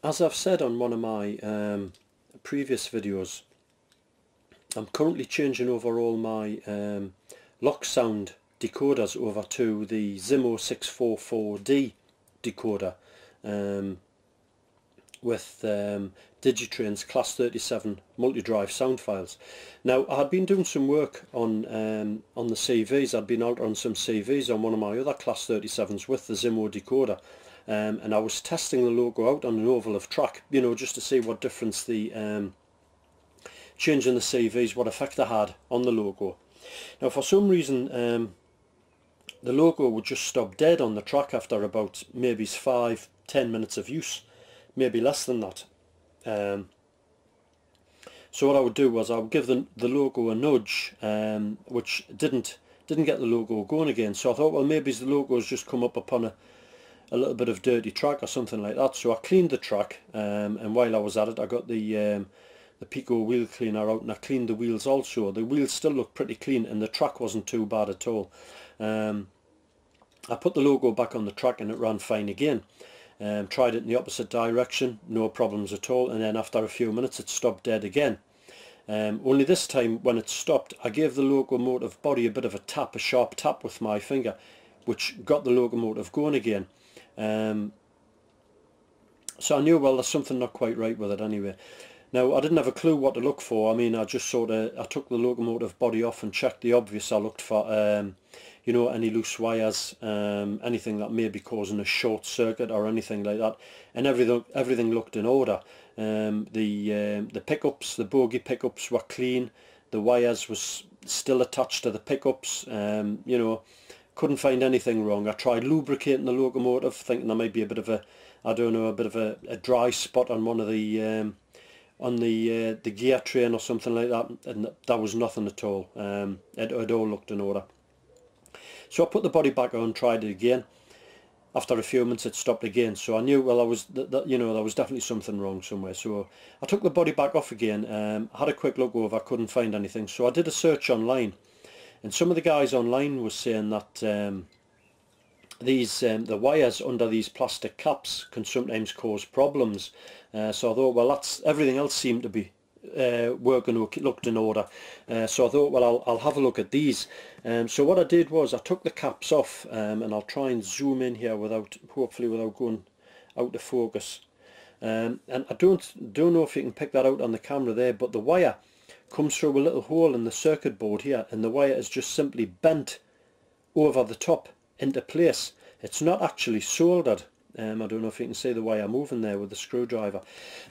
As I've said on one of my previous videos, I'm currently changing over all my lock sound decoders over to the Zimo 644D decoder with Digitrain's Class 37 multi-drive sound files. Now, I had been doing some work on the CVs. I'd been altering some CVs on one of my other Class 37s with the Zimo decoder, and I was testing the Loco out on an oval of track, you know, just to see what difference the changing the CVs, what effect they had on the Loco. Now, for some reason, the Loco would just stop dead on the track after about maybe 5-10 minutes of use, maybe less than that. So what I would do was I would give the Loco a nudge, which didn't get the Loco going again. So I thought, well, maybe the Loco's just come up upon a little bit of dirty track or something like that. So I cleaned the track, and while I was at it, I got the Pico wheel cleaner out and I cleaned the wheels also. The wheels still looked pretty clean and the track wasn't too bad at all. I put the Loco back on the track and it ran fine again. Tried it in the opposite direction, no problems at all, and then after a few minutes it stopped dead again. Only this time when it stopped, I gave the locomotive body a bit of a tap, a sharp tap with my finger, which got the locomotive going again. So I knew, well, there's something not quite right with it anyway. Now, I didn't have a clue what to look for. I mean, I just sort of, I took the locomotive body off and checked the obvious. I looked for, you know, any loose wires, anything that may be causing a short circuit or anything like that. And everything looked in order. The pickups, the bogie pickups were clean. The wires was still attached to the pickups. You know, couldn't find anything wrong. I tried lubricating the locomotive, thinking there might be a bit of a, I don't know, a bit of a dry spot on one of the the gear train or something like that, and that was nothing at all. It all looked in order. So I put the body back on, tried it again. After a few minutes it stopped again, so I knew, well, you know, there was definitely something wrong somewhere. So I took the body back off again, had a quick look over, couldn't find anything. So I did a search online, and some of the guys online was saying that the wires under these plastic caps can sometimes cause problems. So I thought, well, that's, everything else seemed to be working okay, looked in order. So I thought, well, I'll have a look at these. So what I did was I took the caps off, and I'll try and zoom in here hopefully without going out of focus. And I don't know if you can pick that out on the camera there, but the wire comes through a little hole in the circuit board here, and the wire is just simply bent over the top into place. It's not actually soldered. I don't know if you can see the wire moving there with the screwdriver.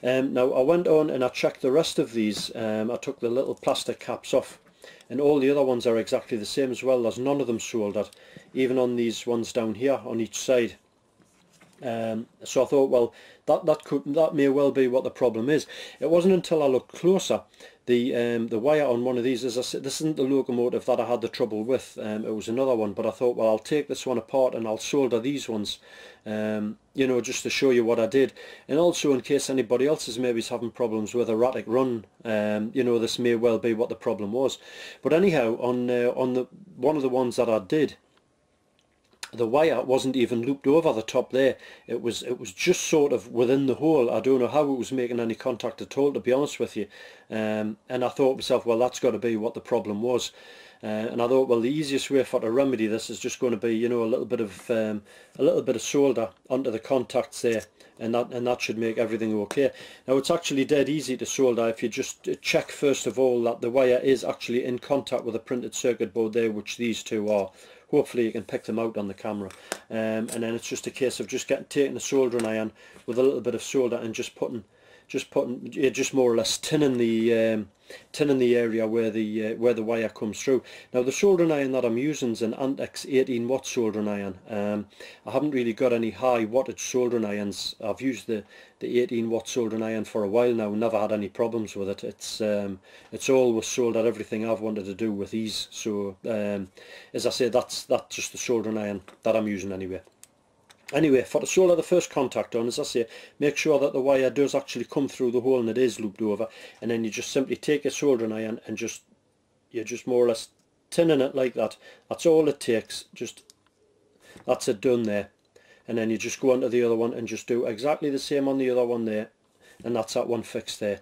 Now I went on and I checked the rest of these. I took the little plastic caps off, and all the other ones are exactly the same as well. There's none of them soldered, even on these ones down here on each side. So I thought, well, that may well be what the problem is. It wasn't until I looked closer, the wire on one of these, as I said, this isn't the locomotive that I had the trouble with. It was another one, but I thought, well, I'll take this one apart and I'll solder these ones, you know, just to show you what I did, and also in case anybody else is maybe having problems with erratic run. You know, this may well be what the problem was. But anyhow, on one of the ones that I did, the wire wasn't even looped over the top there. It was just sort of within the hole. I don't know how it was making any contact at all, to be honest with you. And I thought to myself, well, that's got to be what the problem was. And I thought, well, the easiest way to remedy this is just going to be, you know, a little bit of solder onto the contacts there, and that should make everything okay. Now, it's actually dead easy to solder if you just check first of all that the wire is actually in contact with a printed circuit board there, which these two are. Hopefully you can pick them out on the camera, and then it's just a case of just taking a soldering iron with a little bit of solder and just more or less tinning the area where the wire comes through. Now, the soldering iron that I'm using is an Antex 18 watt soldering iron. I haven't really got any high wattage soldering irons. I've used the 18 watt soldering iron for a while now, never had any problems with it. It's always soldered everything I've wanted to do with ease. So as I say, that's just the soldering iron that I'm using anyway. Anyway, for to solder the first contact on, as I say, make sure that the wire does actually come through the hole and it is looped over, and then you just simply take a soldering iron and you're just more or less tinning it like that. That's all it takes. That's it done there. and then you just go onto the other one and just do exactly the same on the other one there, and that's that one fixed there.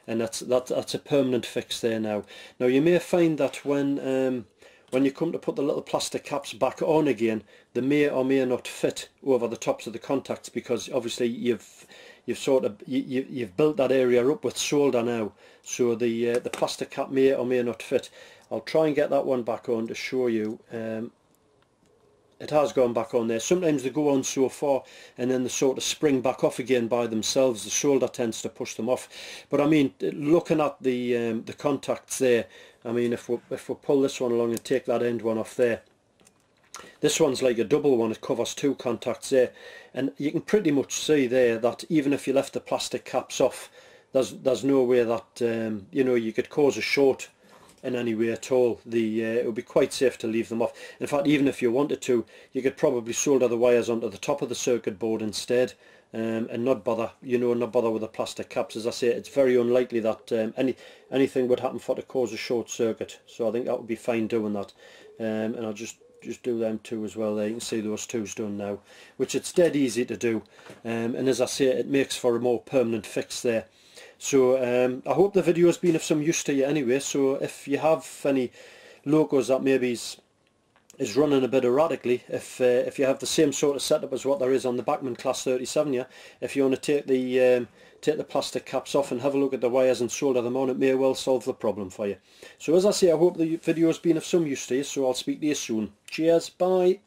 And that's a permanent fix there now. Now you may find that when you come to put the little plastic caps back on again, they may or may not fit over the tops of the contacts, because obviously you've built that area up with solder now, so the plastic cap may or may not fit. I'll try and get that one back on to show you. It has gone back on there. Sometimes they go on so far and then they sort of spring back off again by themselves. The solder tends to push them off. But I mean, looking at the contacts there, I mean, if we pull this one along and take that end one off there, this one's like a double one. It covers two contacts there, and you can pretty much see there that even if you left the plastic caps off, there's no way that you know, you could cause a short in any way at all. It would be quite safe to leave them off. In fact, even if you wanted to, you could probably solder the wires onto the top of the circuit board instead, and not bother, you know, not bother with the plastic caps. As I say, it's very unlikely that anything would happen for to cause a short circuit, so I think that would be fine doing that. And I'll just do them two as well there. You can see those two's done now, which it's dead easy to do, and as I say, it makes for a more permanent fix there. So I hope the video has been of some use to you anyway. So if you have any Locos that maybe is running a bit erratically, if you have the same sort of setup as what there is on the Bachmann Class 37, yeah, if you want to take the plastic caps off and have a look at the wires and solder them on, it may well solve the problem for you. So as I say, I hope the video has been of some use to you, so I'll speak to you soon. Cheers, bye.